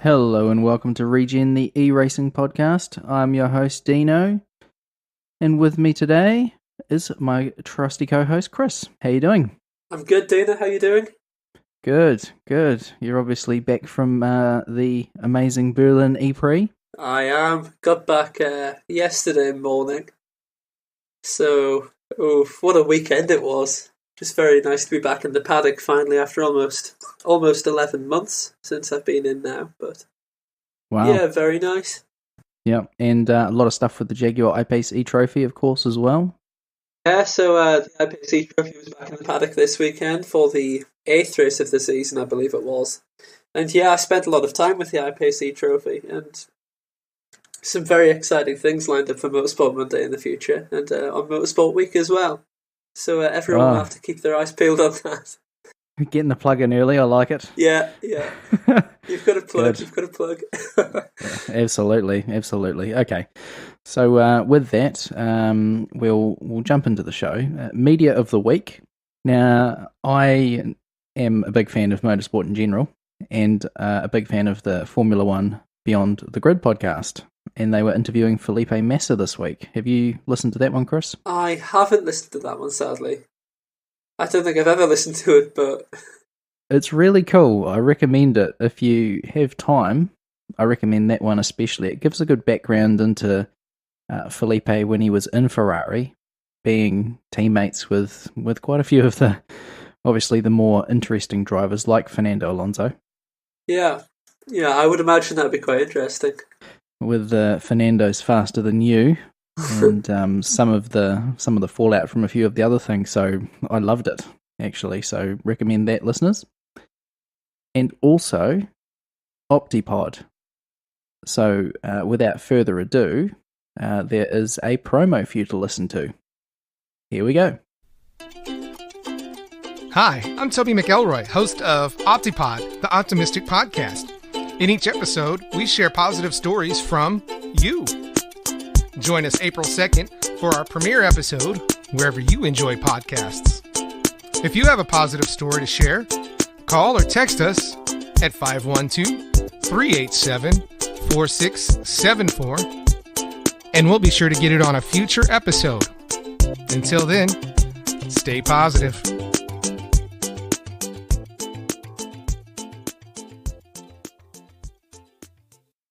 Hello and welcome to Regen, the e-racing podcast. I'm your host, Deano, and with me today is my trusty co-host, Chris. How you doing? I'm good, Dana. How you doing? Good. You're obviously back from the amazing Berlin E-Prix. I am. Got back yesterday morning. So, what a weekend it was. Just very nice to be back in the paddock finally after almost 11 months since I've been in now. But Wow. yeah, very nice. Yeah, and a lot of stuff with the Jaguar I-Pace eTrophy, of course, as well. Yeah, so the I-Pace eTrophy was back in the paddock this weekend for the 8th race of the season, I believe it was. And yeah, I spent a lot of time with the I-Pace eTrophy, and some very exciting things lined up for Motorsport Monday in the future, and on Motorsport Week as well. So everyone will have to keep their eyes peeled on that. Getting the plug in early, I like it. Yeah. You've got a plug. You've got a plug. Absolutely. Okay, so with that, we'll jump into the show. Media of the week. Now, I am a big fan of motorsport in general, and a big fan of the Formula One Beyond the Grid podcast. And they were interviewing Felipe Massa this week. Have you listened to that one, Chris? I haven't listened to that one, sadly. I don't think I've ever listened to it, but it's really cool. I recommend it if you have time. I recommend that one especially. It gives a good background into Felipe when he was in Ferrari, being teammates with quite a few of the, obviously, the more interesting drivers like Fernando Alonso. Yeah, I would imagine that'd be quite interesting. With Fernando's faster than you, and some of the fallout from a few of the other things. So I loved it, actually. So recommend that, listeners. And also Optipod. So without further ado, there is a promo for you to listen to. Here we go. Hi, I'm Toby McElroy, host of Optipod, the Optimistic Podcast. In each episode, we share positive stories from you. Join us April 2nd for our premiere episode, wherever you enjoy podcasts. If you have a positive story to share, call or text us at 512-387-4674, and we'll be sure to get it on a future episode. Until then, stay positive.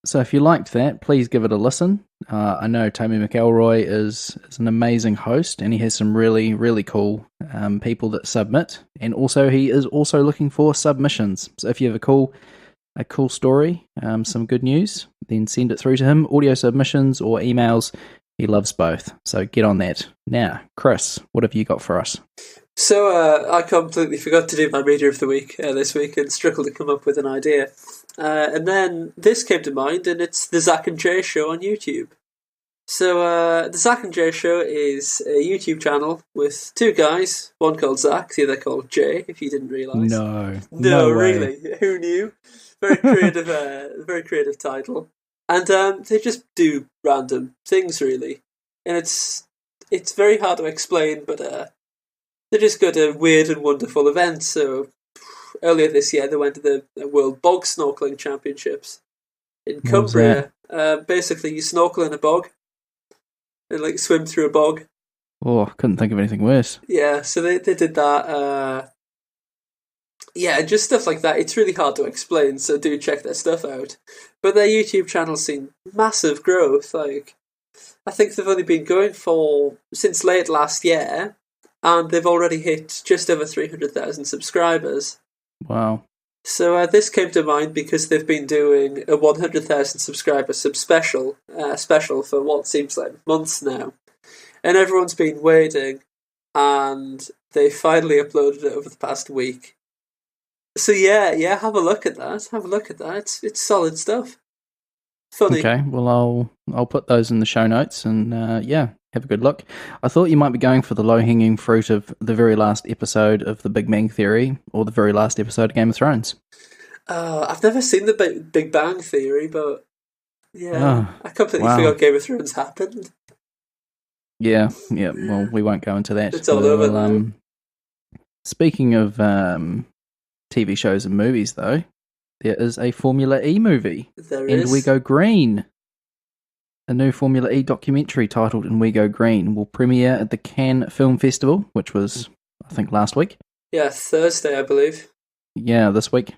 So if you liked that, please give it a listen. I know Tommy McElroy is an amazing host, and he has some really, really cool people that submit. And also, he is also looking for submissions. So if you have a cool story, some good news, then send it through to him. Audio submissions or emails, he loves both. So get on that. Now, Chris, what have you got for us? So I completely forgot to do my media of the week this week and struggled to come up with an idea. And then this came to mind, and it's the Zach and Jay Show on YouTube. So the Zach and Jay Show is a YouTube channel with two guys, one called Zach, the other called Jay, if you didn't realise. No way. Really? Who knew? Very creative title. And they just do random things, really. And it's very hard to explain, but they just go to weird and wonderful events. So earlier this year, they went to the World Bog Snorkeling Championships in Cumbria. Basically, you snorkel in a bog and swim through a bog. Oh, couldn't think of anything worse. Yeah, so they did that. Just stuff like that. It's really hard to explain, so do check their stuff out. But their YouTube channel's seen massive growth. I think they've only been going since late last year, and they've already hit just over 300,000 subscribers. Wow. So this came to mind because they've been doing a 100,000 subscriber special for what seems like months now. And everyone's been waiting, and they finally uploaded it over the past week. So yeah, have a look at that. It's solid stuff. Funny. Okay, well I'll put those in the show notes, and have a good look. I thought you might be going for the low-hanging fruit of the very last episode of The Big Bang Theory, or the very last episode of Game of Thrones. I've never seen the Big Bang Theory, but I completely forgot Game of Thrones happened. Yeah. Well, we won't go into that. It's all over now. Speaking of TV shows and movies, though, there is a Formula E movie. There And is. We Go Green. A new Formula E documentary titled And We Go Green will premiere at the Cannes Film Festival, which was, I think, last week. Yeah, Thursday, I believe. Yeah, this week.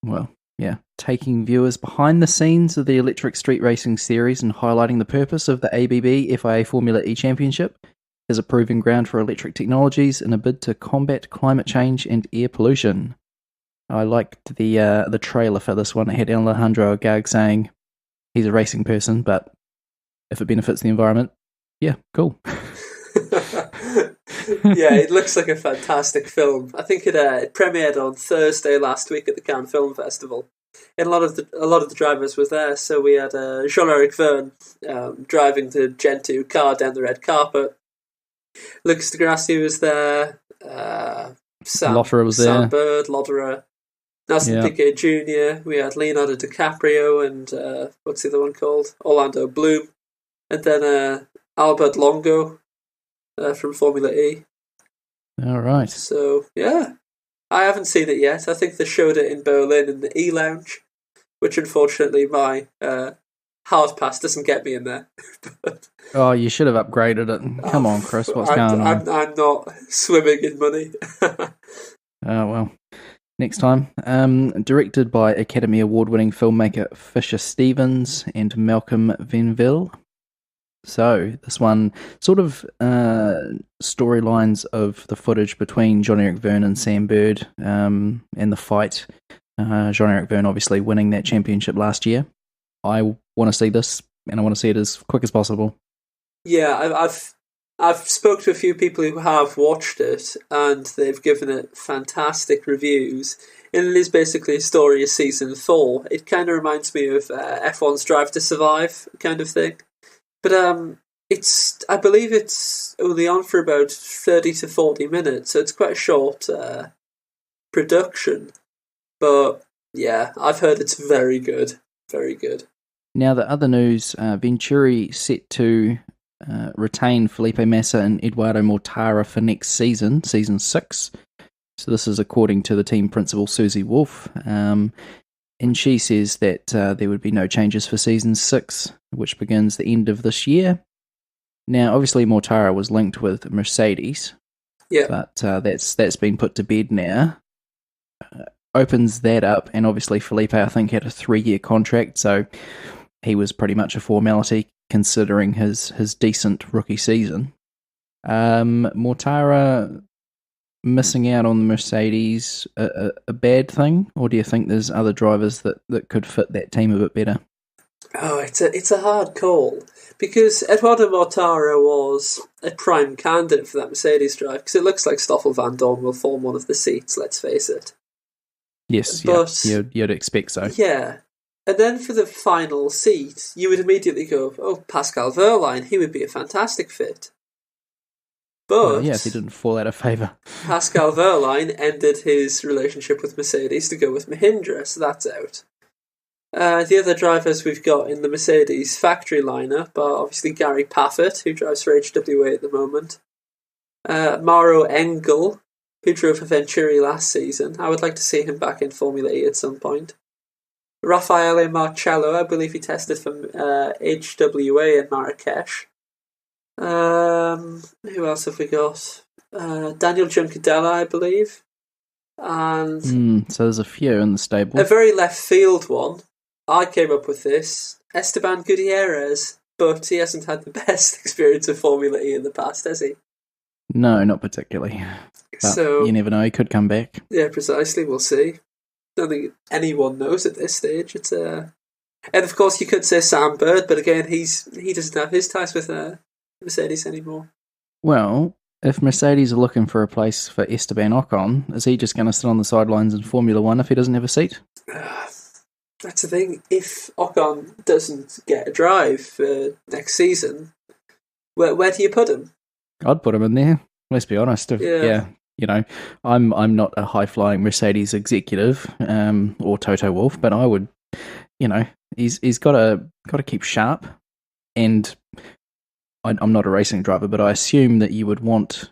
Well, yeah. Taking viewers behind the scenes of the electric street racing series and highlighting the purpose of the ABB FIA Formula E Championship as a proving ground for electric technologies in a bid to combat climate change and air pollution. I liked the trailer for this one. It had Alejandro Agag saying he's a racing person, but if it benefits the environment, yeah, cool. Yeah, it looks like a fantastic film. I think it premiered on Thursday last week at the Cannes Film Festival, and a lot of the drivers was there. So we had Jean-Eric Verne driving the Gen 2 car down the red carpet. Lucas Degrassi was there. Lotterer was Sam there. Bird, Lotterer, Nelson Piquet Jr. We had Leonardo DiCaprio and what's the other one called? Orlando Bloom, and then Albert Longo from Formula E. All right. So, yeah. I haven't seen it yet. I think they showed it in Berlin in the E-Lounge, which unfortunately my hard pass doesn't get me in there. But Oh, you should have upgraded it. Come on, Chris, what's going on? I'm not swimming in money. Oh, well. Next time. Directed by Academy Award-winning filmmaker Fisher Stevens and Malcolm Venville. So, this one sort of storylines of the footage between Jean-Eric Verne and Sam Bird and the fight. Jean-Eric Verne obviously winning that championship last year. I want to see this, and I want to see it as quick as possible. Yeah, I've spoke to a few people who have watched it, and they've given it fantastic reviews. And it is basically a story of season 4. It kind of reminds me of F1's Drive to Survive kind of thing. But I believe it's only on for about 30 to 40 minutes, so it's quite a short production. But yeah, I've heard it's very good. Very good. Now, the other news, Venturi set to retain Felipe Massa and Eduardo Mortara for next season, season 6. So this is according to the team principal, Susie Wolf. And she says that there would be no changes for season 6, which begins the end of this year. Now, obviously, Mortara was linked with Mercedes, but that's been put to bed now. Opens that up, and obviously Felipe, I think, had a 3-year contract, so he was pretty much a formality considering his decent rookie season. Mortara missing out on the Mercedes a bad thing, or do you think there's other drivers that could fit that team a bit better? Oh, it's a hard call, because Eduardo Mortara was a prime candidate for that Mercedes drive, because it looks like Stoffel Van Dorn will form one of the seats, let's face it. Yes, but, yeah, you'd expect so. Yeah, and then for the final seat, you would immediately go, oh, Pascal Wehrlein, he would be a fantastic fit. But if he didn't fall out of favour. Pascal Wehrlein ended his relationship with Mercedes to go with Mahindra, so that's out. The other drivers we've got in the Mercedes factory lineup are obviously Gary Paffett, who drives for HWA at the moment. Mauro Engel, who drove for Venturi last season. I would like to see him back in Formula E at some point. Raffaele Marcello, I believe he tested for HWA in Marrakesh. Who else have we got? Daniel Juncadella, I believe. And so there's a few in the stable. A very left field one. I came up with this. Esteban Gutierrez, but he hasn't had the best experience of Formula E in the past, has he? No, not particularly. But so you never know, he could come back. Yeah, precisely. We'll see. Don't think anyone knows at this stage. It's and of course you could say Sam Bird, but again, he doesn't have his ties with Mercedes anymore. Well, if Mercedes are looking for a place for Esteban Ocon, is he just going to sit on the sidelines in Formula 1 if he doesn't have a seat? That's the thing. If Ocon doesn't get a drive for next season, where do you put him? I'd put him in there. Let's be honest. Yeah. You know, I'm not a high-flying Mercedes executive or Toto Wolff, but I would, you know, he's got to keep sharp. And I'm not a racing driver, but I assume that you would want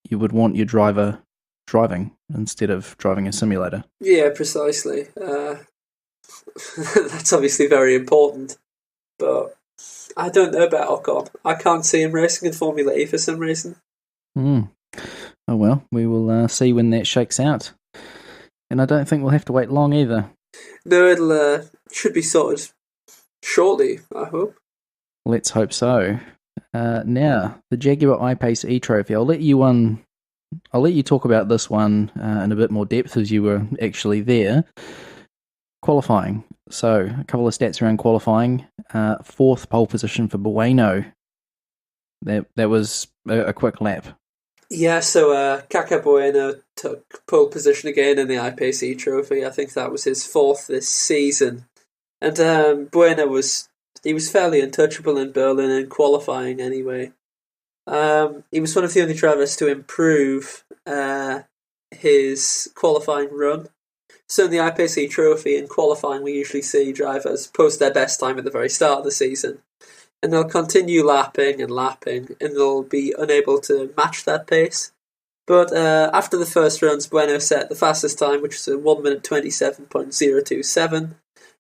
your driver driving instead of driving a simulator. Yeah, precisely. That's obviously very important, but I don't know about Ocon. I can't see him racing in Formula E for some reason. Oh well, we will see when that shakes out. And I don't think we'll have to wait long either. No, it'll should be sorted shortly, I hope. Let's hope so. Now, the Jaguar I-Pace eTrophy. I'll let you talk about this one in a bit more depth as you were actually there. Qualifying. So, a couple of stats around qualifying. 4th pole position for Bueno. That was a quick lap. Yeah, so Kaka Bueno took pole position again in the I-Pace eTrophy. I think that was his 4th this season. And Bueno was fairly untouchable in Berlin in qualifying anyway. He was one of the only drivers to improve his qualifying run. So in the I-Pace eTrophy, in qualifying, we usually see drivers post their best time at the very start of the season. And they'll continue lapping, and they'll be unable to match that pace. But after the first runs, Bueno set the fastest time, which was a 1 minute 27.027.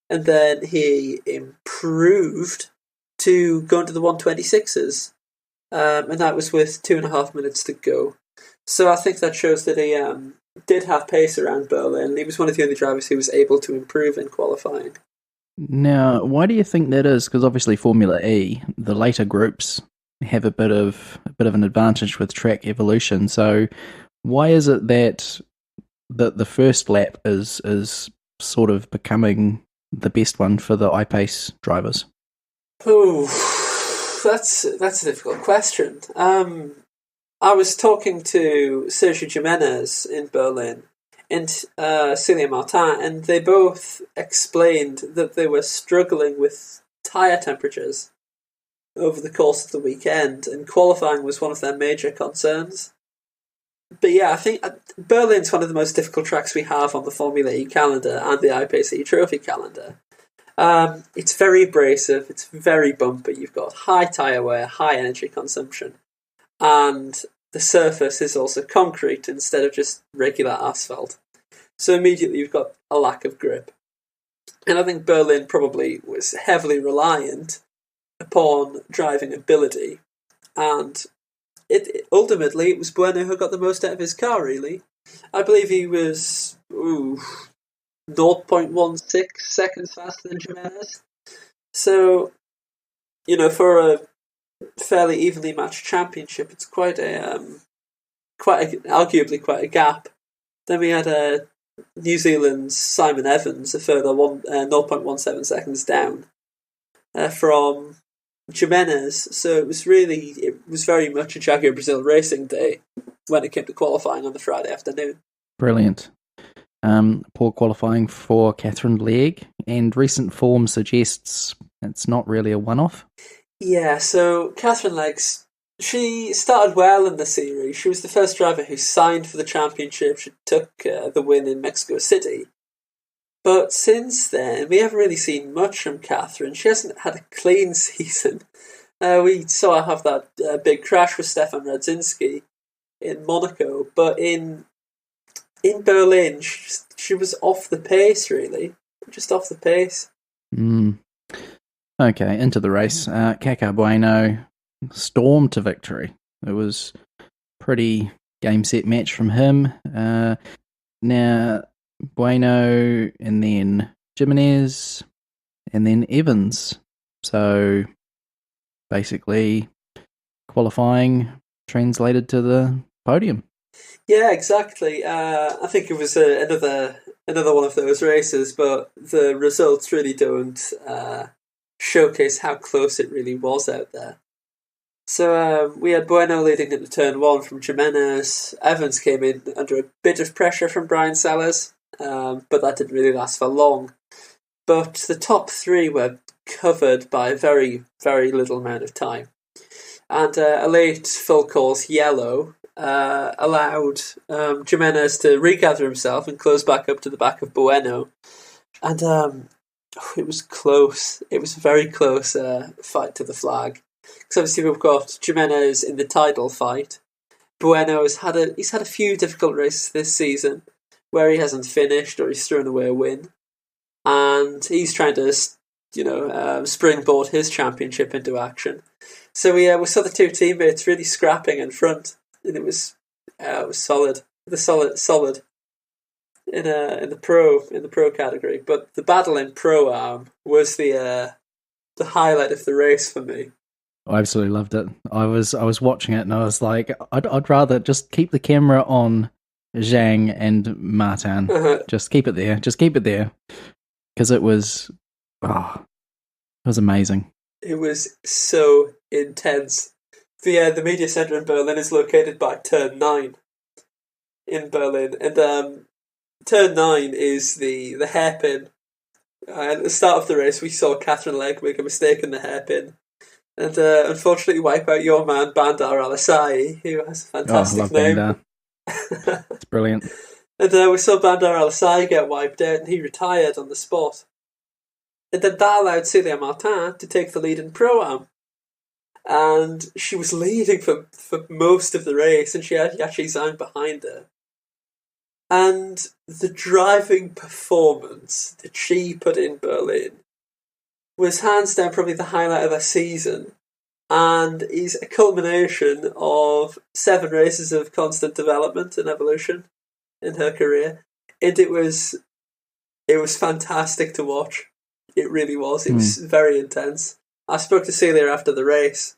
And then he improved to go into the 126s. And that was with 2.5 minutes to go. So I think that shows that he did have pace around Berlin. He was one of the only drivers who was able to improve in qualifying. Now, why do you think that is? Because obviously Formula E, the later groups have a bit of an advantage with track evolution. So why is it that the first lap is sort of becoming the best one for the I-Pace drivers? Oh, that's a difficult question. I was talking to Sergio Jimenez in Berlin and Celia Martin, and they both explained that they were struggling with tyre temperatures over the course of the weekend, and qualifying was one of their major concerns. But yeah, I think Berlin's one of the most difficult tracks we have on the Formula E calendar and the I-Pace eTrophy calendar. It's very abrasive, it's very bumpy, you've got high tyre wear, high energy consumption, and the surface is also concrete instead of just regular asphalt. So immediately you've got a lack of grip. And I think Berlin probably was heavily reliant upon driving ability, and ultimately it was Bueno who got the most out of his car, really. I believe he was 0.16 seconds faster than Jimenez. So, for a fairly evenly matched championship, it's arguably quite a gap. Then we had New Zealand's Simon Evans, a further 0.17 seconds down from Jimenez. So it was very much a Jaguar Brazil racing day when it came to qualifying on the Friday afternoon. Brilliant. Poor qualifying for Catherine Legge, and recent form suggests it's not really a one-off. Yeah, so Catherine Legge, she started well in the series. She was the first driver who signed for the championship. She took the win in Mexico City. But since then, we haven't really seen much from Catherine. She hasn't had a clean season. We saw her have that big crash with Stefan Radzinski in Monaco, but in Berlin, she was off the pace, really. Just off the pace. Okay, into the race. Kaka Bueno stormed to victory. It was pretty game set match from him. Now, Bueno, and then Jimenez, and then Evans. So, basically, qualifying translated to the podium. Yeah, exactly. I think it was another one of those races, but the results really don't showcase how close it really was out there. So we had Bueno leading into turn 1 from Jimenez. Evans came in under a bit of pressure from Brian Sellers, but that didn't really last for long. But the top 3 were covered by a very, very little amount of time. And a late full course yellow allowed Jimenez to regather himself and close back up to the back of Bueno. And it was close. It was a very close fight to the flag. Because obviously we've got Jimenez in the title fight, he's had a few difficult races this season where he hasn't finished or he's thrown away a win, and he's trying to springboard his championship into action. So we saw the two teammates really scrapping in front, and it was solid. Solid in the pro category, but the battle in Pro-Am was the highlight of the race for me. I absolutely loved it. I was watching it and I was like, I'd rather just keep the camera on Zhang and Martin. Just keep it there. Because it was amazing. It was so intense. The media centre in Berlin is located by Turn 9 in Berlin, and Turn 9 is the hairpin. At the start of the race, we saw Catherine Legg make a mistake in the hairpin, and unfortunately wipe out your man Bandar Al-Asai, who has a fantastic name. Bandar. It's brilliant. And we saw Bandar Al-Asai get wiped out, and he retired on the spot. And then that allowed Celia Martin to take the lead in Pro-Am. And she was leading for most of the race, and she had Yachi Zhang behind her. And the driving performance that she put in Berlin was hands down probably the highlight of her season, and is a culmination of 7 races of constant development and evolution in her career. And it was fantastic to watch. It really was. It was very intense. I spoke to Celia after the race,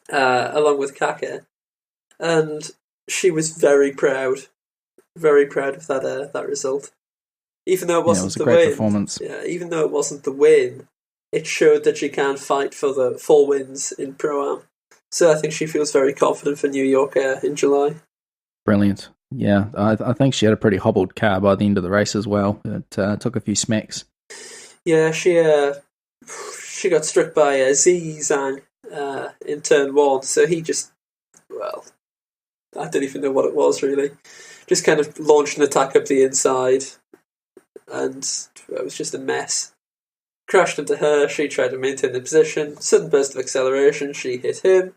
along with Kake, and she was very proud of that result. Even though it wasn't the win, great performance. Yeah, even though it wasn't the win, it showed that she can fight for the 4 wins in Pro-Am. So I think she feels very confident for New York in July. Brilliant. Yeah, I think she had a pretty hobbled car by the end of the race as well. It took a few smacks. Yeah, she got struck by Z Zhang in turn 1, so he just, I don't even know what it was really. Just kind of launched an attack up the inside, and it was just a mess. Crashed into her, she tried to maintain the position, sudden burst of acceleration, she hit him.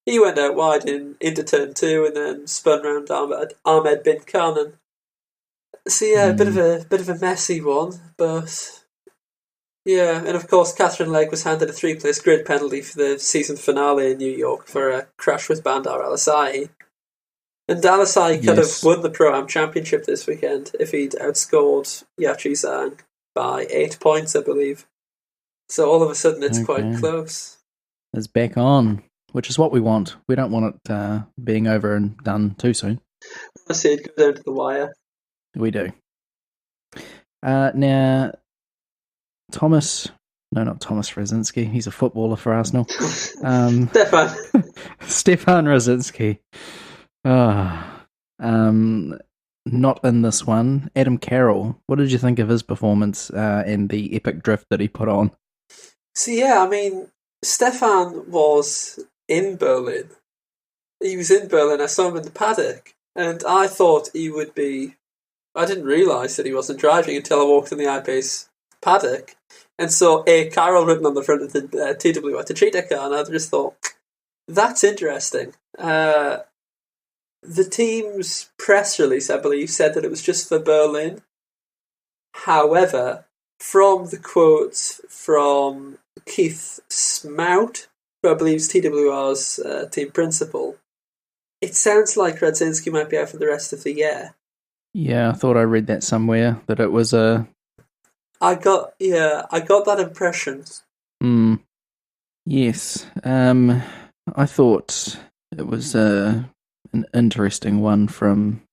He went out wide into turn 2 and then spun round Ahmed bin Kanan. So yeah, a bit of a messy one, but yeah, and of course Catherine Legg was handed a 3-place grid penalty for the season finale in New York for a crash with Bandar Al-Asai. And Al-Asai could have won the Pro-Am Championship this weekend if he'd outscored Yachi Zhang by 8 points, I believe. So all of a sudden it's quite close. It's back on, which is what we want. We don't want it being over and done too soon. I see it go down to the wire. We do. Now, not Thomas Rosinski. He's a footballer for Arsenal. Stefan Rosinski. Not in this one. Adam Carroll. What did you think of his performance and the epic drift that he put on? So yeah, I mean, Stefan was in Berlin. He was in Berlin. I saw him in the paddock, and I thought he would be. I didn't realise that he wasn't driving until I walked in the I-Pace paddock and saw A. Carroll written on the front of the TWR Techeetah car, and I just thought, that's interesting. The team's press release, I believe, said that it was just for Berlin. However, from the quotes from Keith Smout, who I believe is TWR's team principal, it sounds like Radzinski might be out for the rest of the year. Yeah, I thought I read that somewhere, that it was a... I got that impression. Yes. I thought it was an interesting one from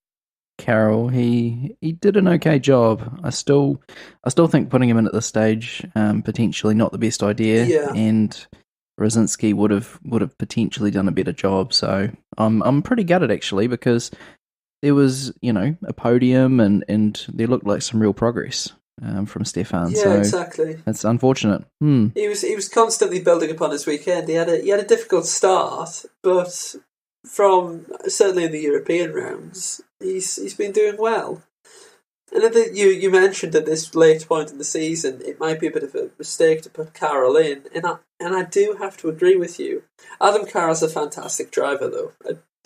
Carroll. He did an okay job. I still think putting him in at this stage potentially not the best idea. Yeah. And Rosinski would have potentially done a better job. So I'm pretty gutted actually, because there was a podium and there looked like some real progress from Stefan. Yeah, so exactly. It's unfortunate. He was constantly building upon his weekend. He had a difficult start, but from certainly in the European rounds, he's been doing well. And I think you mentioned at this late point in the season, it might be a bit of a mistake to put Carroll in, and I do have to agree with you. Adam Carroll's a fantastic driver, though.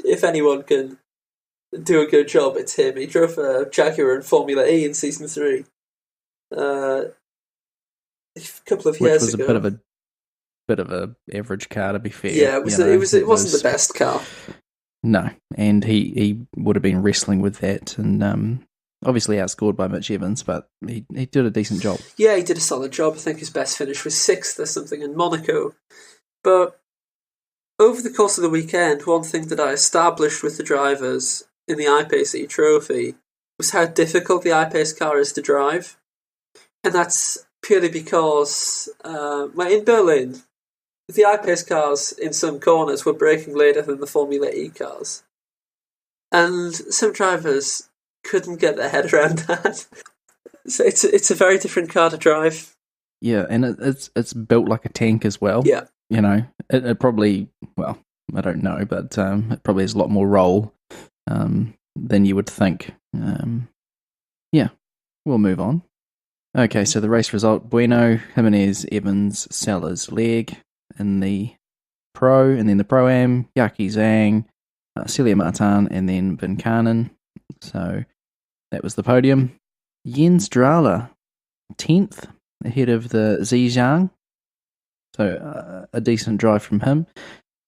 if anyone can do a good job, it's him. He drove a Jaguar in Formula E in season 3. A couple of years Which was ago. a bit of a average car, to be fair. Yeah, it wasn't the best car. No, and he would have been wrestling with that, and obviously outscored by Mitch Evans, but he did a decent job. Yeah, he did a solid job. I think his best finish was 6th or something in Monaco. But over the course of the weekend, one thing that I established with the drivers in the I-Pace eTrophy was how difficult the I-Pace car is to drive. And that's purely because, in Berlin, the I-Pace cars in some corners were braking later than the Formula E cars. And some drivers couldn't get their head around that. So it's a very different car to drive. Yeah, and it's built like a tank as well. Yeah. You know, it probably, well, I don't know, but it probably has a lot more roll than you would think. Yeah, we'll move on. Okay, so the race result: Bueno, Jimenez, Evans, Sellers, Legg in the Pro, and then the Pro-Am, Yaki Zhang, Celia Martin, and then Vinkanen. So that was the podium. Jens Drala, 10th, ahead of the Zhejiang. So a decent drive from him.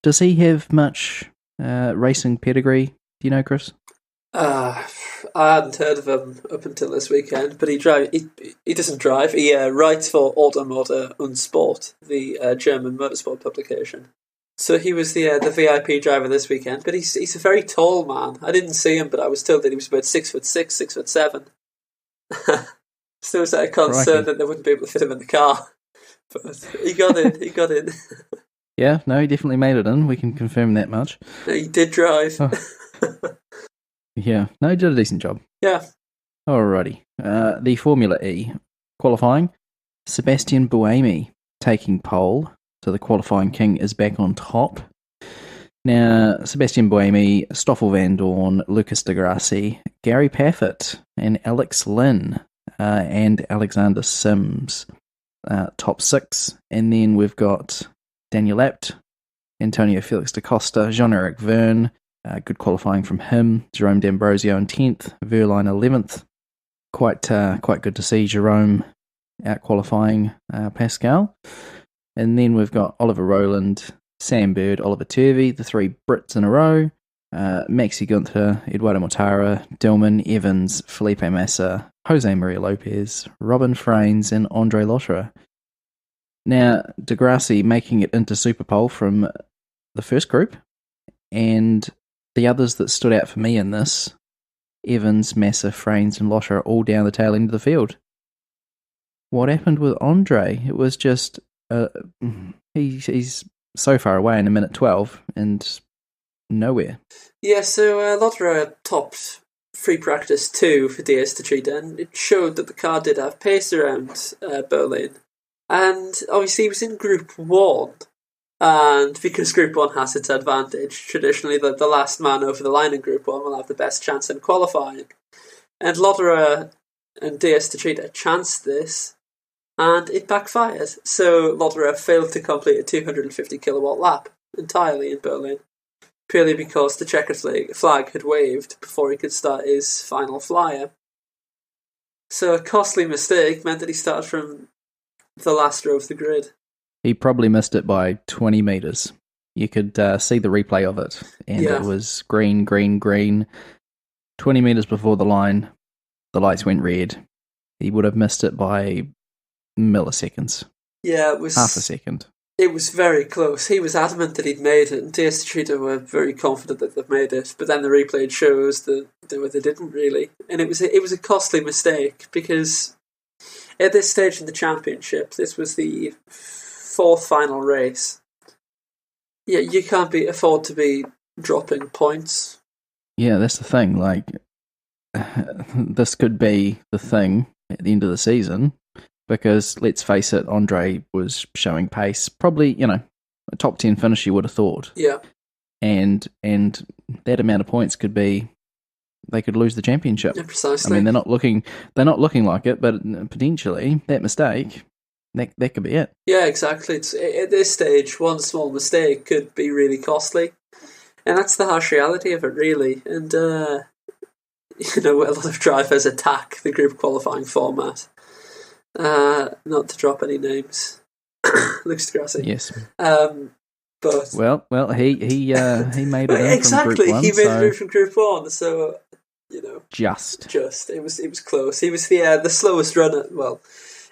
Does he have much racing pedigree? Do you know, Chris? I hadn't heard of him up until this weekend, but he doesn't drive. He writes for Automotor und Sport, the German motorsport publication. So he was the VIP driver this weekend, but he's a very tall man. I didn't see him, but I was told that he was about 6'6", 6'7". So was that a concern that they wouldn't be able to fit him in the car? But he got in. Yeah, no, he definitely made it in. We can confirm that much. He did drive. Oh. Yeah, no, he did a decent job. Yeah. Alrighty. The Formula E qualifying. Sebastian Buemi taking pole. So the qualifying king is back on top. Now, Sebastian Buemi, Stoffel Van Dorn, Lucas de Grassi, Gary Paffett, and Alex Lynn, and Alexander Sims, top 6. And then we've got Daniel Abt, Antonio Felix da Costa, Jean-Eric Verne, good qualifying from him, Jerome D'Ambrosio in 10th, Verline 11th. Quite good to see Jerome out-qualifying Pascal. And then we've got Oliver Rowland, Sam Bird, Oliver Turvey, the 3 Brits in a row, Maxi Gunther, Eduardo Mortara, Dillman, Evans, Felipe Massa, Jose Maria Lopez, Robin Fraines, and Andre Lotterer. Now, de Grassi making it into Superpole from the first group, and the others that stood out for me in this, Evans, Massa, Fraines, and Lotterer, all down the tail end of the field. What happened with Andre? It was just... he's so far away in a minute 12 and nowhere. Yeah, so Lotterer topped free practice 2 for DS Techeetah, and it showed that the car did have pace around Berlin. And obviously he was in Group 1, and because Group 1 has its advantage, traditionally the last man over the line in Group 1 will have the best chance in qualifying. And Lotterer and DS Techeetah chanced this, and it backfired. So Lotterer failed to complete a 250 kilowatt lap entirely in Berlin, purely because the checkered flag had waved before he could start his final flyer. So a costly mistake meant that he started from the last row of the grid. He probably missed it by 20 metres. You could see the replay of it, and It was green, green, green. 20 metres before the line, the lights went red. He would have missed it by milliseconds. Yeah, it was half a second. It was very close. He was adamant that he'd made it, and DS Techeetah were very confident that they'd made it. But then the replay shows that they didn't really, and it was a costly mistake because at this stage in the championship, this was the 4th final race. Yeah, you can't afford to be dropping points. Yeah, that's the thing. Like, this could be the thing at the end of the season. Because, let's face it, Andre was showing pace. Probably, a top 10 finish you would have thought. Yeah. And that amount of points could be, they could lose the championship. Yeah, precisely. I mean, they're not looking like it, but potentially, that mistake, that could be it. Yeah, exactly. At this stage, one small mistake could be really costly. And that's the harsh reality of it, really. And, a lot of drivers attack the group qualifying format. Not to drop any names. Lucas di Grassi. Yes. But well, he made it in exactly, from Group 1. He made it in from Group 1, so, Just. It was close. He was the slowest runner. Well,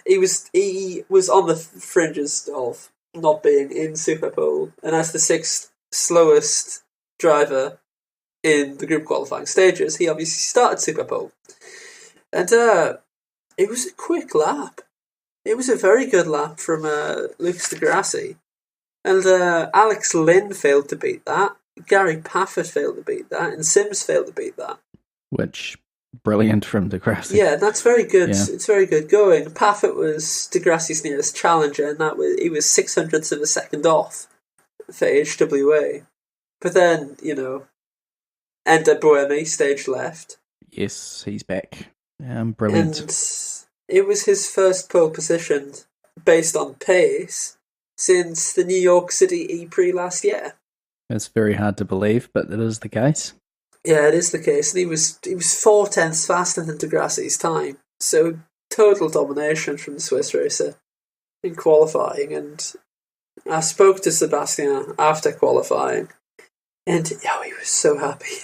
he was on the fringes of not being in Super Pole, and as the 6th slowest driver in the group qualifying stages, he obviously started Super Pole. And it was a quick lap. It was a very good lap from Lucas di Grassi. And Alex Lynn failed to beat that. Gary Paffett failed to beat that. And Sims failed to beat that. Which, brilliant from di Grassi. Yeah, that's very good. Yeah. It's very good going. Paffett was di Grassi's nearest challenger, and he was 600ths of a second off for HWA. But then, Enda Buemi, stage left. Yes, he's back. Brilliant. And it was his first pole position based on pace since the New York City E-Prix last year. It's very hard to believe, but it is the case. Yeah, it is the case. And he was 4/10 faster than di Grassi's time. So total domination from the Swiss racer in qualifying. And I spoke to Sebastian after qualifying, and he was so happy.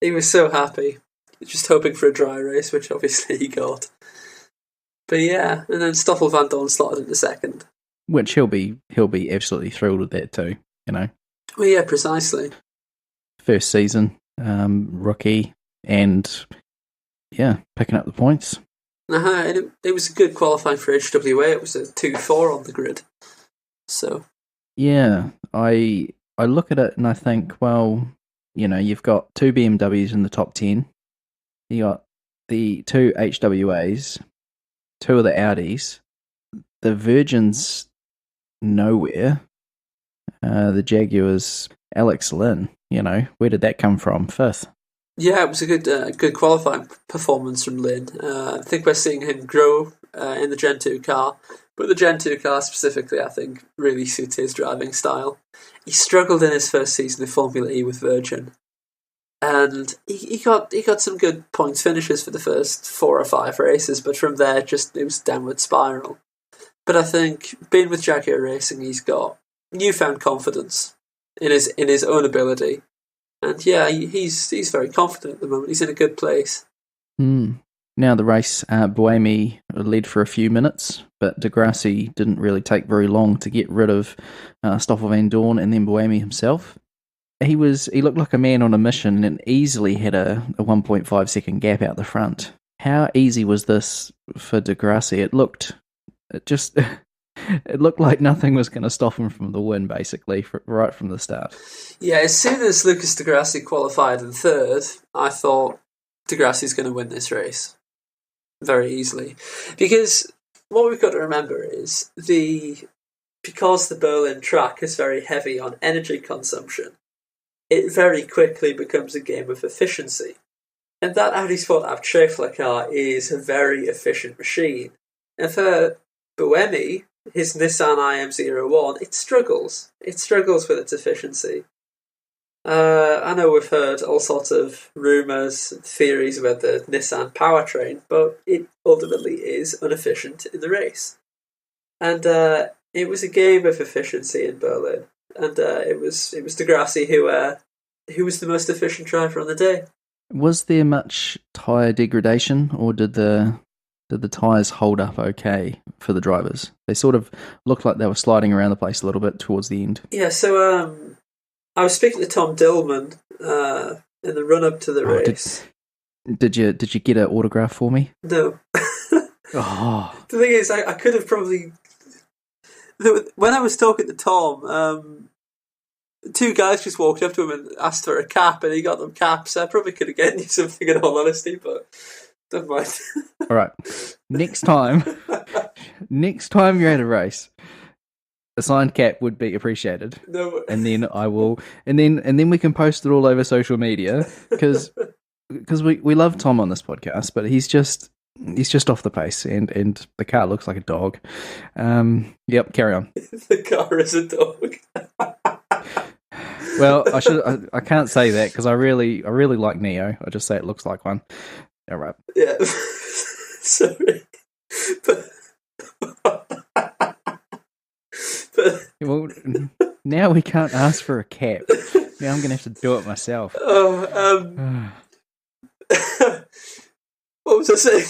He was so happy. Just hoping for a dry race, which obviously he got. But yeah, and then Stoffel van Dorn slotted into second. Which he'll be absolutely thrilled with that too, Well, yeah, precisely. First season, rookie, and picking up the points. And it was a good qualifying for HWA. It was a 2-4 on the grid. So yeah, I look at it and I think, well, you've got 2 BMWs in the top 10. You got the 2 HWAs, 2 of the Audis, the Virgins nowhere, the Jaguars, Alex Lynn. Where did that come from? 5th. Yeah, it was a good qualifying performance from Lynn. I think we're seeing him grow in the Gen 2 car, but the Gen 2 car specifically, I think, really suits his driving style. He struggled in his first season of Formula E with Virgin, and he got some good points finishes for the first 4 or 5 races, but from there, it was downward spiral. But I think being with Jaguar Racing, he's got newfound confidence in his own ability. And yeah, he's very confident at the moment. He's in a good place. Now the race, Buemi led for a few minutes, but di Grassi didn't really take very long to get rid of Stoffel van Dorn and then Buemi himself. He looked like a man on a mission and easily had a 1.5 second gap out the front. How easy was this for di Grassi? It looked like nothing was going to stop him from the win, basically, right from the start. Yeah, as soon as Lucas di Grassi qualified in 3rd, I thought di Grassi's going to win this race very easily. Because what we've got to remember is because the Berlin track is very heavy on energy consumption, it very quickly becomes a game of efficiency. And that Audi Sport Abt Scheffler car is a very efficient machine. And for Buemi, his Nissan IM01, it struggles. It struggles with its efficiency. I know we've heard all sorts of rumours and theories about the Nissan powertrain, but it ultimately is inefficient in the race. And it was a game of efficiency in Berlin, and it was di Grassi who was the most efficient driver on the day. Was there much tyre degradation, or did the tyres hold up okay for the drivers? They sort of looked like they were sliding around the place a little bit towards the end. Yeah, so I was speaking to Tom Dillman in the run-up to the race. Did you get an autograph for me? No. Oh. The thing is, I could have probably... When I was talking to Tom, 2 guys just walked up to him and asked for a cap, and he got them caps. I probably could have gotten you something in all honesty, but never mind. All right. Next time you're at a race, a signed cap would be appreciated. No. And then I will, and then we can post it all over social media because we love Tom on this podcast, but he's just off the pace, and the car looks like a dog. Yep, carry on. The car is a dog. Well, I can't say that because I really like Neo. I just say it looks like one. All right. Yeah. Sorry. But Well, now we can't ask for a cap. Now I'm going to have to do it myself. what was I saying?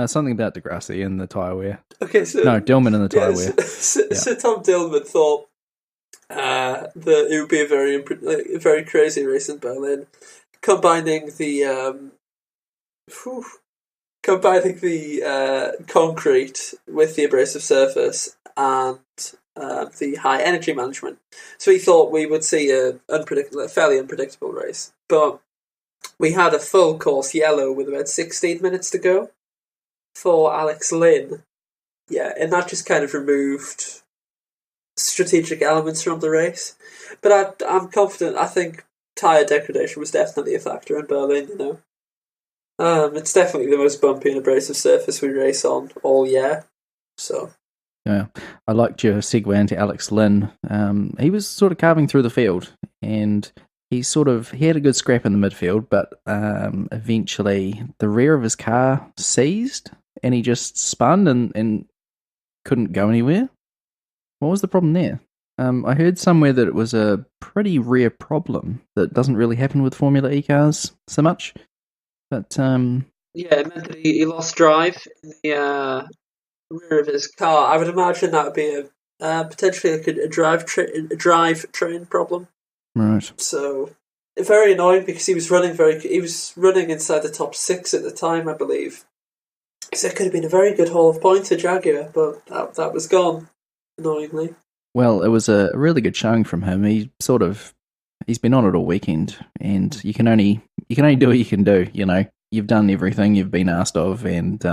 Something about Degrassi and the tyre wear. Okay, so No, Dillman and the tyre wear. So Tom Dillman thought that it would be a very crazy race in Berlin, combining the concrete with the abrasive surface and the high energy management. So he thought we would see a fairly unpredictable race, but we had a full course yellow with about 16 minutes to go for Alex Lynn. Yeah, and that just kind of removed strategic elements from the race. But I'm confident. I think tyre degradation was definitely a factor in Berlin, you know. It's definitely the most bumpy and abrasive surface we race on all year. So yeah, I liked your segue into Alex Lynn. He was sort of carving through the field, and he had a good scrap in the midfield, but eventually the rear of his car seized, and he just spun and couldn't go anywhere. What was the problem there? I heard somewhere that it was a pretty rare problem that doesn't really happen with Formula E cars so much. But yeah, it meant that he lost drive in the rear of his car. I would imagine that would be potentially like a drive train problem. Right. So very annoying because he was running inside the top 6 at the time, I believe. So it could have been a very good haul of points for Jaguar, but that was gone, annoyingly. Well, it was a really good showing from him. He's been on it all weekend, and you can only do what you can do. You know, you've done everything you've been asked of, and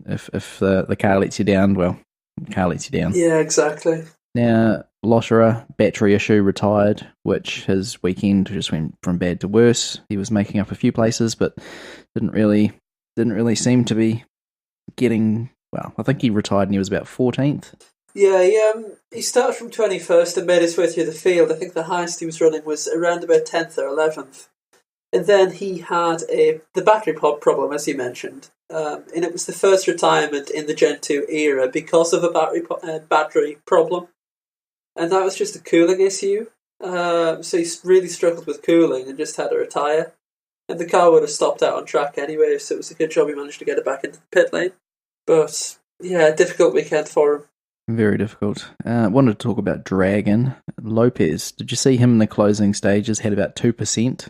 if the car lets you down, well, the car lets you down. Yeah, exactly. Now, Lotterer, battery issue, retired, which his weekend just went from bad to worse. He was making up a few places, but didn't really seem to be getting. Well, I think he retired and he was about 14th. Yeah, he started from 21st and made his way through the field. I think the highest he was running was around about 10th or 11th. And then he had the battery problem, as you mentioned. And it was the first retirement in the Gen 2 era because of a battery problem. And that was just a cooling issue. So he really struggled with cooling and just had to retire. And the car would have stopped out on track anyway, so it was a good job he managed to get it back into the pit lane. But, yeah, difficult weekend for him. Very difficult. Wanted to talk about Dragon. Lopez, did you see him in the closing stages? Had about 2%.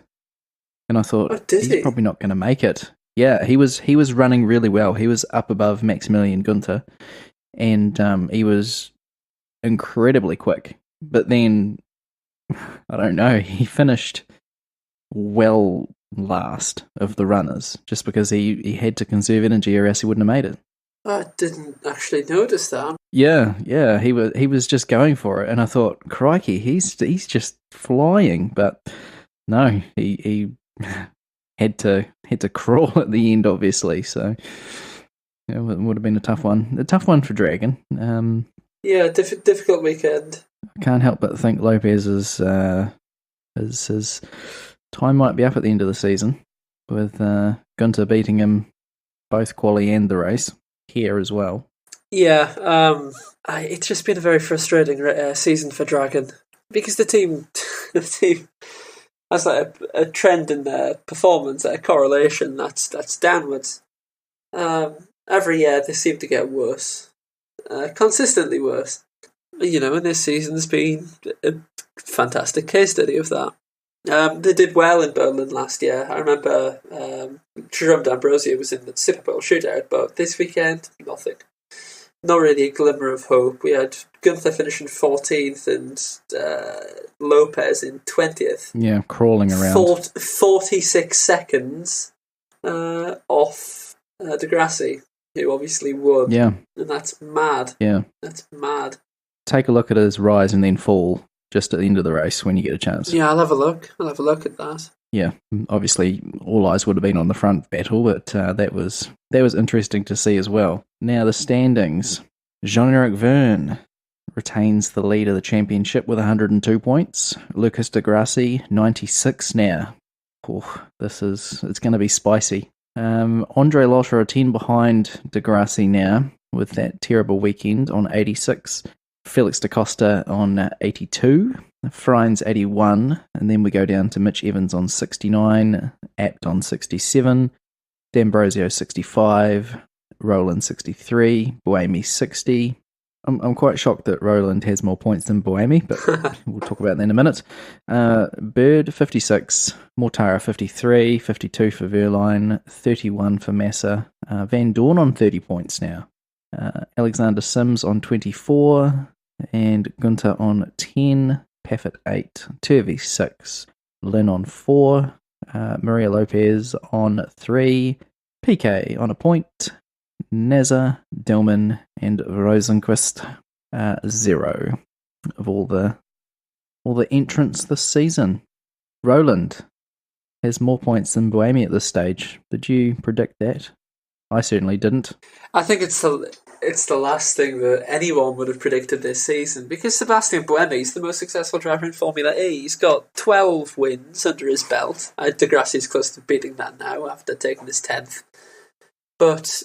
And I thought, he's probably not going to make it. Yeah, he was running really well. He was up above Maximilian Günther. And he was incredibly quick. But then, I don't know, he finished well last of the runners just because he had to conserve energy or else he wouldn't have made it. I didn't actually notice that. Yeah, he was just going for it, and I thought, crikey, he's just flying, but no, he had to crawl at the end, obviously. So it would have been a tough one for Dragon. Yeah, difficult weekend. I can't help but think Lopez's his time might be up at the end of the season with Günther beating him both quali and the race here as well. Yeah, it's just been a very frustrating season for Dragon because the team has like a trend in their performance, a correlation that's downwards. Every year they seem to get worse, consistently worse. You know, and this season's been a fantastic case study of that. They did well in Berlin last year. I remember Jerome D'Ambrosio was in the Super Bowl shootout, but this weekend, nothing. Not really a glimmer of hope. We had Günther finishing 14th and Lopez in 20th. Yeah, crawling around. 46 seconds off Degrassi, who obviously won. Yeah. And that's mad. Yeah. That's mad. Take a look at his rise and then fall just at the end of the race when you get a chance. Yeah, I'll have a look. I'll have a look at that. Yeah, obviously all eyes would have been on the front battle, but that was interesting to see as well. Now the standings: Jean-Eric Verne retains the lead of the championship with 102 points. Lucas Di Grassi, 96 now. It's going to be spicy. Andre Lotter, a 10 behind Di Grassi now, with that terrible weekend on 86. Felix da Costa on 82. Frines 81. And then we go down to Mitch Evans on 69. Apt on 67. D'Ambrosio 65. Roland 63. Buemi 60. I'm quite shocked that Roland has more points than Buemi, but we'll talk about that in a minute. Bird 56, Mortara 53, 52 for Verline, 31 for Massa. Van Dorn on 30 points now. Alexander Sims on 24, and Gunter on 10, Paffett 8, Turvey 6, Lynn on 4, Maria Lopez on 3, PK on a point, Nazar, Dillman, and Rosenquist 0 of all the entrants this season. Roland has more points than Buemi at this stage. Did you predict that? I certainly didn't. I think it's the last thing that anyone would have predicted this season, because Sebastian Buemi is the most successful driver in Formula E. He's got 12 wins under his belt. Di Grassi's close to beating that now after taking his 10th. But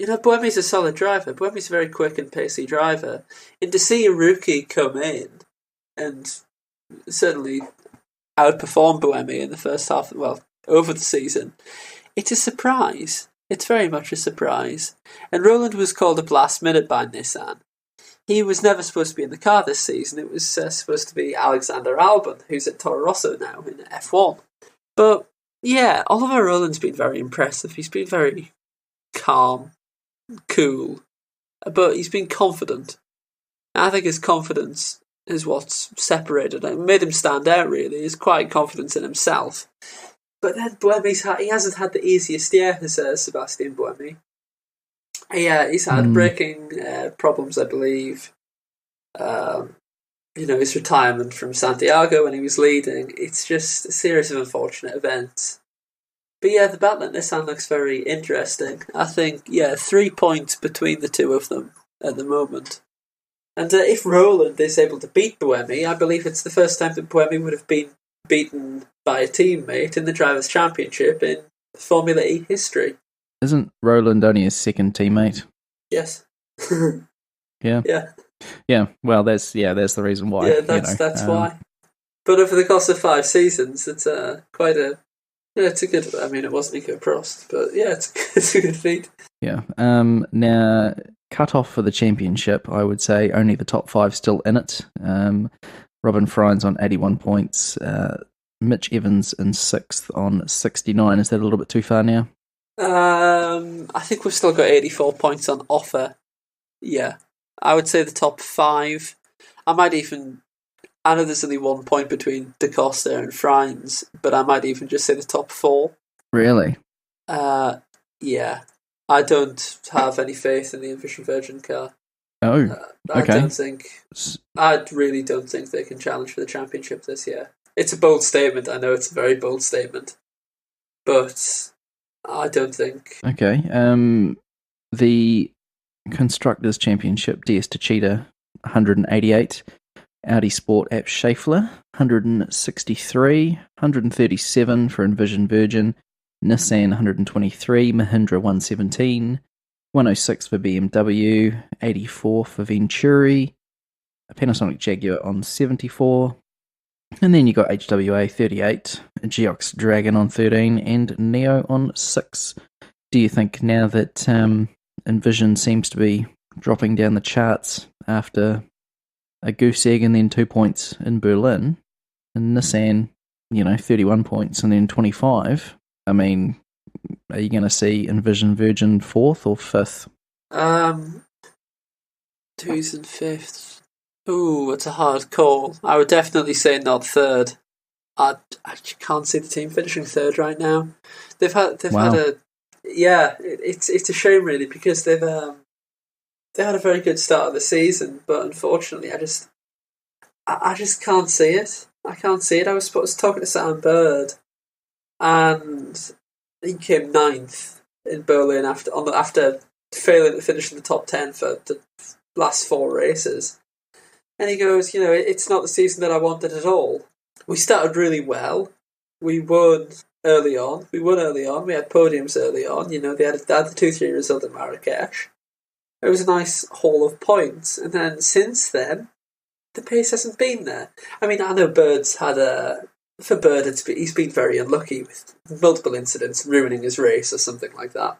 Buemi's a solid driver. Buemi's a very quick and pacey driver. And to see a rookie come in and certainly outperform Buemi in the first half, over the season, it's a surprise. It's very much a surprise. And Roland was called up last minute by Nissan. He was never supposed to be in the car this season. It was supposed to be Alexander Albon, who's at Toro Rosso now in F1. But yeah, Oliver Roland's been very impressive. He's been very calm, cool, but he's been confident. I think his confidence is what's separated him, made him stand out, really, his quiet confidence in himself. But then he hasn't had the easiest year, as Sebastian Buemi. Yeah, he's had braking problems, I believe. His retirement from Santiago when he was leading. It's just a series of unfortunate events. But yeah, the battle at Nissan looks very interesting. I think, 3 points between the two of them at the moment. And if Roland is able to beat Buemi, I believe it's the first time that Buemi would have been beaten by a teammate in the Drivers' Championship in Formula E history. Isn't Roland only his second teammate? Yes. Yeah. Yeah. Yeah. Well, that's the reason why. Yeah, that's why. But over the course of 5 seasons, it's quite a. Yeah, it's a good. I mean, it wasn't Nico Prost, but yeah, it's a good feat. Yeah. Now, cut off for the championship, I would say only the top 5 still in it. Robin Frines on 81 points. Mitch Evans in 6th on 69. Is that a little bit too far now? I think we've still got 84 points on offer. Yeah. I would say the top 5. I know there's only 1 point between Da Costa and Frines, but I might even just say the top 4. Really? Yeah. I don't have any faith in the Envision Virgin car. Oh, okay. I really don't think they can challenge for the championship this year. It's a bold statement. I know it's a very bold statement, but I don't think. Okay. The Constructors' Championship, DS Techeetah, 188. Audi Sport App Schaeffler, 163. 137 for Envision Virgin. Nissan, 123. Mahindra, 117. 106 for BMW. 84 for Venturi. A Panasonic Jaguar on 74. And then you got HWA 38, Geox Dragon on 13, and Neo on 6. Do you think now that Envision seems to be dropping down the charts after a goose egg and then 2 points in Berlin, and Nissan, 31 points and then 25, I mean, are you going to see Envision Virgin 4th or 5th? 2s and 5th. Ooh, it's a hard call. I would definitely say not 3rd. I can't see the team finishing 3rd right now. They've had a it's a shame really, because they had a very good start of the season, but unfortunately I just can't see it. I can't see it. I was talking to Sam Bird, and he came 9th in Berlin after failing to finish in the top 10 for the last 4 races. And he goes, it's not the season that I wanted at all. We started really well. We won early on. We had podiums early on. They had the 2-3 result at Marrakesh. It was a nice haul of points. And then since then, the pace hasn't been there. I mean, I know Bird's had for Bird, he's been very unlucky with multiple incidents ruining his race or something like that.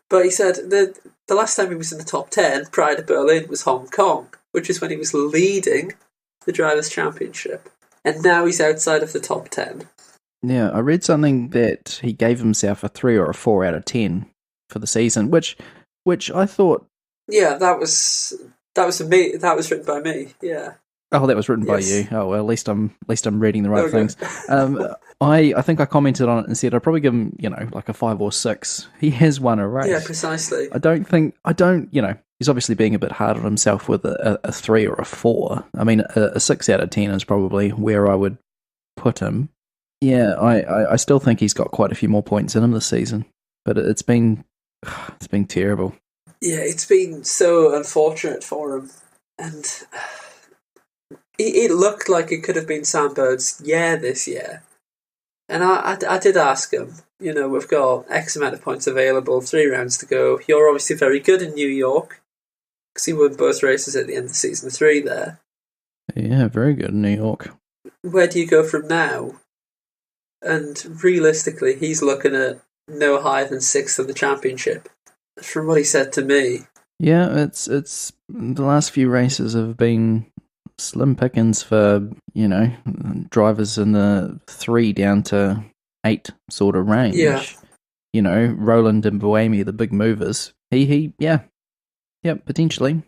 But he said the last time he was in the top 10 prior to Berlin was Hong Kong, which is when he was leading the Drivers' Championship. And now he's outside of the top 10. Yeah, I read something that he gave himself a 3 or a 4 out of 10 for the season, which I thought... Yeah, that was written by me, yeah. Oh, that was written by you. Oh, well, at least I'm reading the right things. I think I commented on it and said I'd probably give him, like a 5 or 6. He has won a race. Yeah, precisely. He's obviously being a bit hard on himself with a 3 or a 4. I mean, a 6 out of 10 is probably where I would put him. Yeah, I still think he's got quite a few more points in him this season, but it's been terrible. Yeah, it's been so unfortunate for him, and it looked like it could have been Sam Bird's year this year. And I did ask him, we've got X amount of points available, 3 rounds to go. You're obviously very good in New York, because he won both races at the end of season 3 there. Yeah, very good in New York. Where do you go from now? And realistically, he's looking at no higher than 6th in the championship, from what he said to me. Yeah, it's the last few races have been slim pickings for, drivers in the 3 down to 8 sort of range. Yeah. Roland and Buemi, the big movers. Yeah, potentially.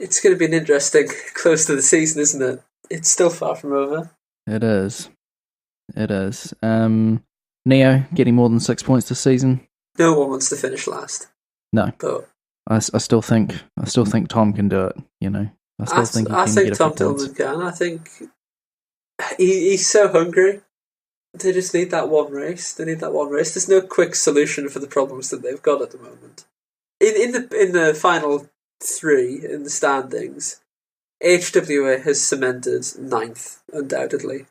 It's going to be an interesting close to the season, isn't it? It's still far from over. It is. Neo getting more than 6 points this season. No one wants to finish last. No, but I still think Tom can do it. I think Tom Dillman can. I think he's so hungry. They just need that one race. There's no quick solution for the problems that they've got at the moment. In the final 3 in the standings, HWA has cemented 9th, undoubtedly.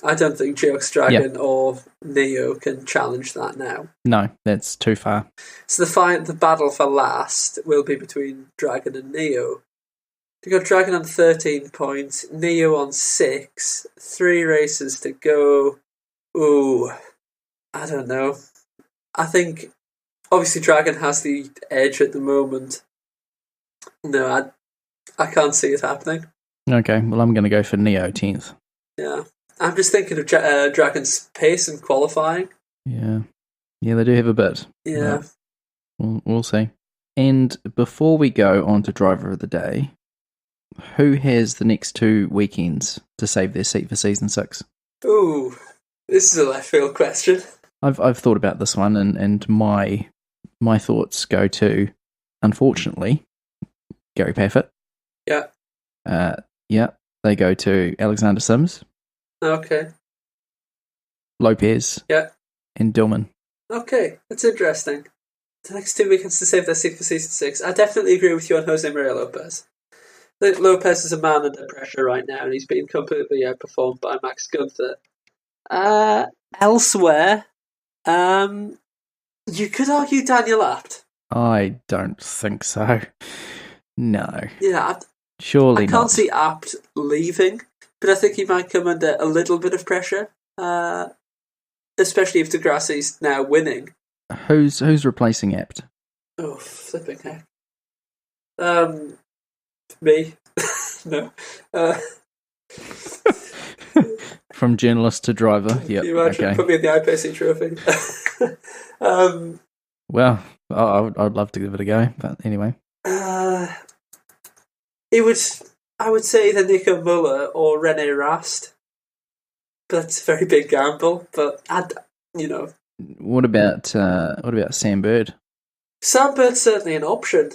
I don't think Jokes Dragon or Neo can challenge that now. No, that's too far. So the battle for last will be between Dragon and Neo. You've got Dragon on 13 points, Neo on 6, 3 races to go. Ooh, I don't know. I think, obviously Dragon has the edge at the moment. No, I can't see it happening. Okay, well I'm going to go for Neo 10th. Yeah. I'm just thinking of Dragon's pace in qualifying. Yeah, they do have a bit. Yeah. We'll see. And before we go on to Driver of the Day, who has the next 2 weekends to save their seat for Season 6? Ooh, this is a left field question. I've thought about this one, and my thoughts go to, unfortunately, Gary Paffett. Yeah. They go to Alexander Sims. Okay. Lopez. Yeah. And Dillman. Okay, that's interesting. The next 2 weekends to save their seat for Season 6. I definitely agree with you on Jose Maria Lopez. I think Lopez is a man under pressure right now, and he's been completely outperformed by Max Gunther. Elsewhere, you could argue Daniel Abt. I don't think so. No. Yeah, surely I can't see Abt leaving. But I think he might come under a little bit of pressure, especially if Degrassi's now winning. Who's replacing Abt? Oh, flipping heck. Me. No. From journalist to driver. Yep. Can you imagine put me in the I-Pace eTrophy? Well, I'd love to give it a go, but anyway. I would say either Nico Muller or Rene Rast. But that's a very big gamble. But What about Sam Bird? Sam Bird's certainly an option.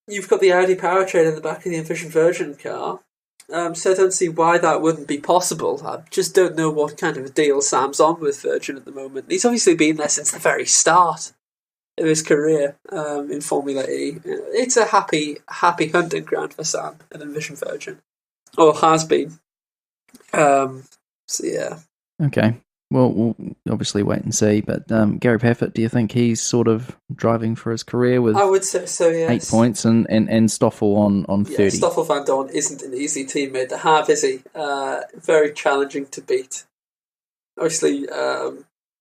You've got the Audi powertrain in the back of the Envision Virgin car. So I don't see why that wouldn't be possible. I just don't know what kind of a deal Sam's on with Virgin at the moment. He's obviously been there since the very start. of his career in Formula E. It's a happy hunting ground for Sam and Envision Virgin, or has been. So yeah. Okay. Well, we'll obviously wait and see. But Gary Paffett, do you think he's sort of driving for his career with? I would say so. Yes. 8 points and Stoffel on 30. Stoffel Van Dorn isn't an easy teammate to have, is he? Very challenging to beat. Obviously,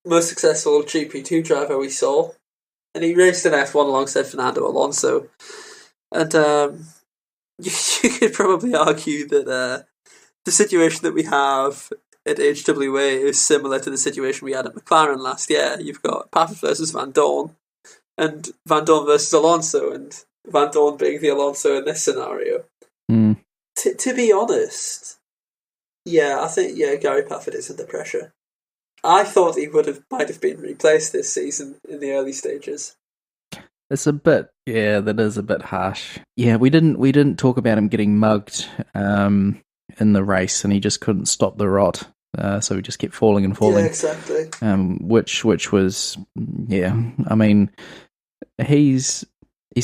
most successful GP2 driver we saw, and he raced in F1 alongside Fernando Alonso. And you could probably argue that the situation that we have at HWA is similar to the situation we had at McLaren last year. You've got Paffett versus Van Dorn, and Van Dorn versus Alonso, and Van Dorn being the Alonso in this scenario. Mm. To be honest, I think Gary Paffett is under pressure. I thought he might have been replaced this season in the early stages. It's a bit, that is a bit harsh. Yeah, we didn't talk about him getting mugged in the race, and he just couldn't stop the rot. So he just kept falling and falling. Yeah, exactly. Which was, I mean, he's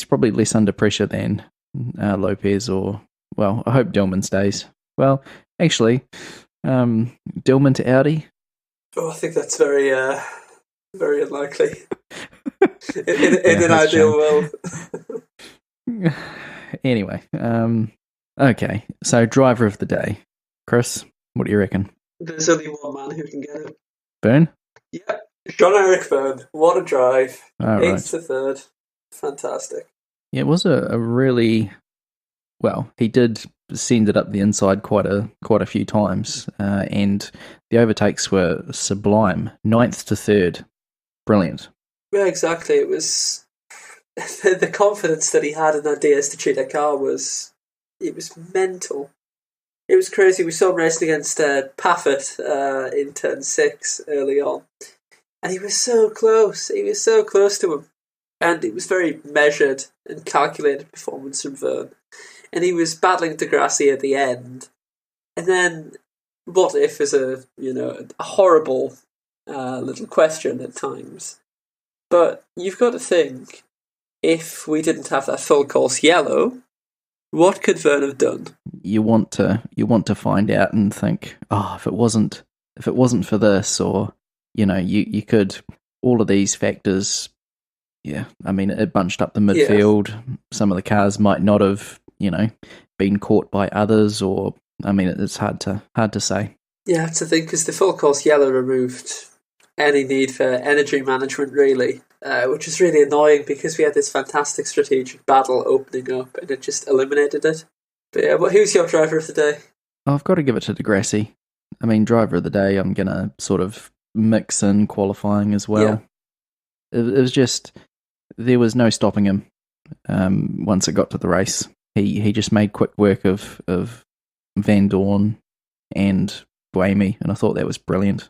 probably less under pressure than Lopez, or, well, I hope Dillman stays. Well, actually, Dillman to Audi. Oh, I think that's very, very unlikely. in an ideal world. Anyway, okay. So, driver of the day, Chris. What do you reckon? There's only one man who can get it. Byrne? Yep. Jean-Eric Byrne. What a drive. Oh, 8th to 3rd. Fantastic. Yeah, it was a really, well, he did send it up the inside quite a few times, and the overtakes were sublime. 9th to 3rd. Brilliant. Yeah, exactly. It was the confidence that he had in that DS Techeetah car was mental. It was crazy. We saw him racing against Paffett in turn 6 early on, and he was so close. He was so close to him, and it was very measured and calculated performance from Verne. And he was battling Degrassi at the end, and then what if is a horrible little question at times. But you've got to think, if we didn't have that full course yellow, what could Verne have done? You want to find out and think, if it wasn't for this, or you could, all of these factors. Yeah, I mean, it bunched up the midfield. Yeah. Some of the cars might not have, been caught by others, or I mean, it's hard to say. Yeah, to think, because the full course yellow removed any need for energy management, really, which is really annoying because we had this fantastic strategic battle opening up, and it just eliminated it. But yeah, who's your driver of the day? I've got to give it to Degrassi. I mean, driver of the day, I'm going to sort of mix in qualifying as well. Yeah. It was just, there was no stopping him once it got to the race. He just made quick work of Van Dorn and Buemi, and I thought that was brilliant.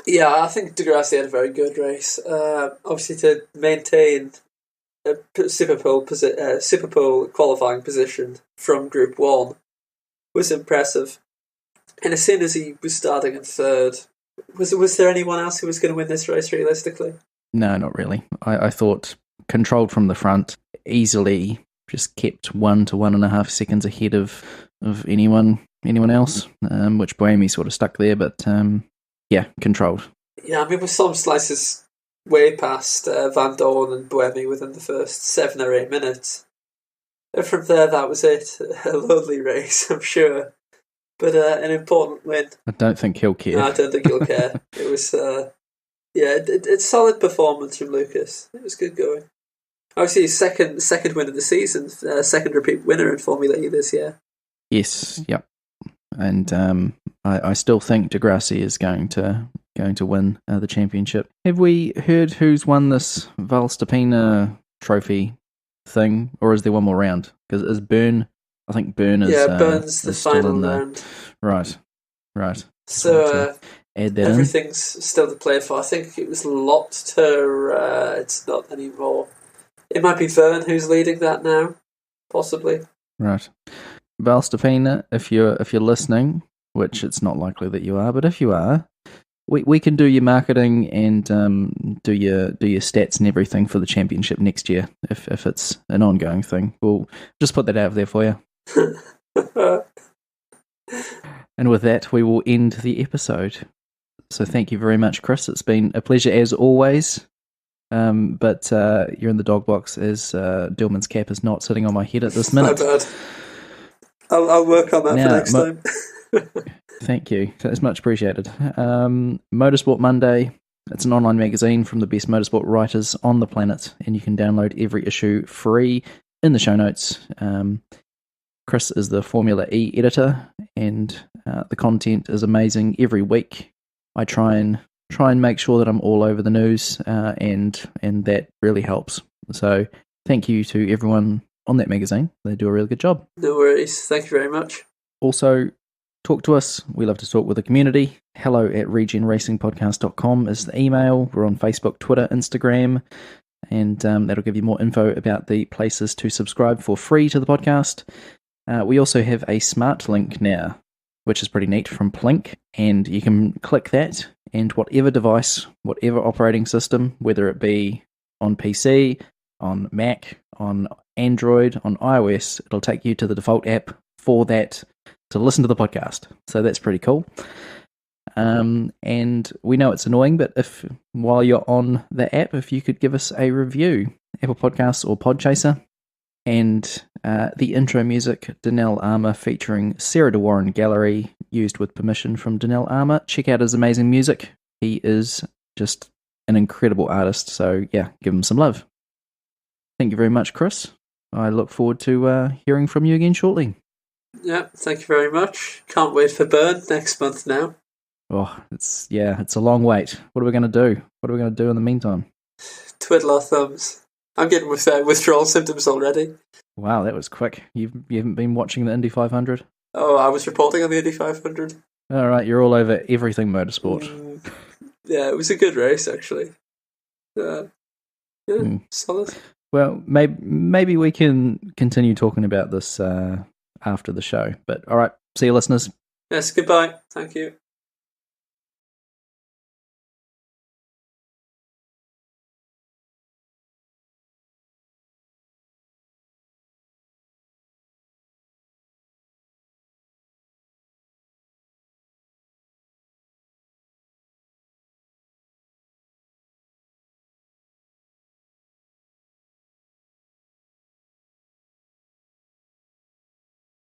Yeah, I think Degrassi had a very good race. Obviously, to maintain a Super Pole qualifying position from Group 1 was impressive. And as soon as he was starting in 3rd, was there anyone else who was going to win this race realistically? No, not really. I thought controlled from the front, easily just kept 1 to 1.5 seconds ahead of anyone else, which Buemi sort of stuck there, but controlled. Yeah, I mean, with some slices way past Van Dorn and Buemi within the first 7 or 8 minutes. And from there, that was it. A lonely race, I'm sure. But an important win. I don't think he'll care. No, I don't think he'll care. It was, it's solid performance from Lucas. It was good going. Obviously, his second win of the season, second repeat winner in Formula E this year. Yes, yep. And I still think Degrassi is going to win the championship. Have we heard who's won this Valstapina trophy thing, or is there one more round? Because is Byrne? I think Byrne is. Yeah, Byrne's the final round. Right. So add that everything's still to play for. I think it was locked to. It's not anymore. It might be Verne who's leading that now, possibly. Right. Valstapina, if you're listening, which it's not likely that you are, but if you are, we can do your marketing and do your stats and everything for the championship next year if it's an ongoing thing. We'll just put that out there for you. And with that, we will end the episode. So thank you very much, Chris. It's been a pleasure as always. But you're in the dog box as Dillman's cap is not sitting on my head at this minute. My bad. I'll work on that for next time. Thank you. It's much appreciated. Motorsport Monday. It's an online magazine from the best motorsport writers on the planet, and you can download every issue free in the show notes. Chris is the Formula E editor, and the content is amazing every week. I try and make sure that I'm all over the news, and that really helps. So thank you to everyone on that magazine. They do a really good job. No worries. Thank you very much. Also, talk to us. We love to talk with the community. hello@regenracingpodcast.com is the email. We're on Facebook, Twitter, Instagram, and that'll give you more info about the places to subscribe for free to the podcast. We also have a smart link now, which is pretty neat, from Plink, and you can click that, and whatever device, whatever operating system, whether it be on PC, on Mac, on Android, on iOS, it'll take you to the default app for that to listen to the podcast. So that's pretty cool. And we know it's annoying, but if while you're on the app, if you could give us a review, Apple Podcasts or Podchaser, and the intro music, Donnell Armour, featuring Sarah De Warren Gallery, used with permission from Donnell Armour. Check out his amazing music. He is just an incredible artist, so yeah, give him some love. Thank you very much, Chris. I look forward to hearing from you again shortly. Yeah, thank you very much. Can't wait for Burn next month now. Oh, it's a long wait. What are we going to do? What are we going to do in the meantime? Twiddle our thumbs. I'm getting withdrawal symptoms already. Wow, that was quick. You haven't been watching the Indy 500? Oh, I was reporting on the Indy 500. All right, you're all over everything motorsport. Yeah, it was a good race, actually. Solid. Well, maybe we can continue talking about this after the show. But all right, see you, listeners. Yes, goodbye. Thank you.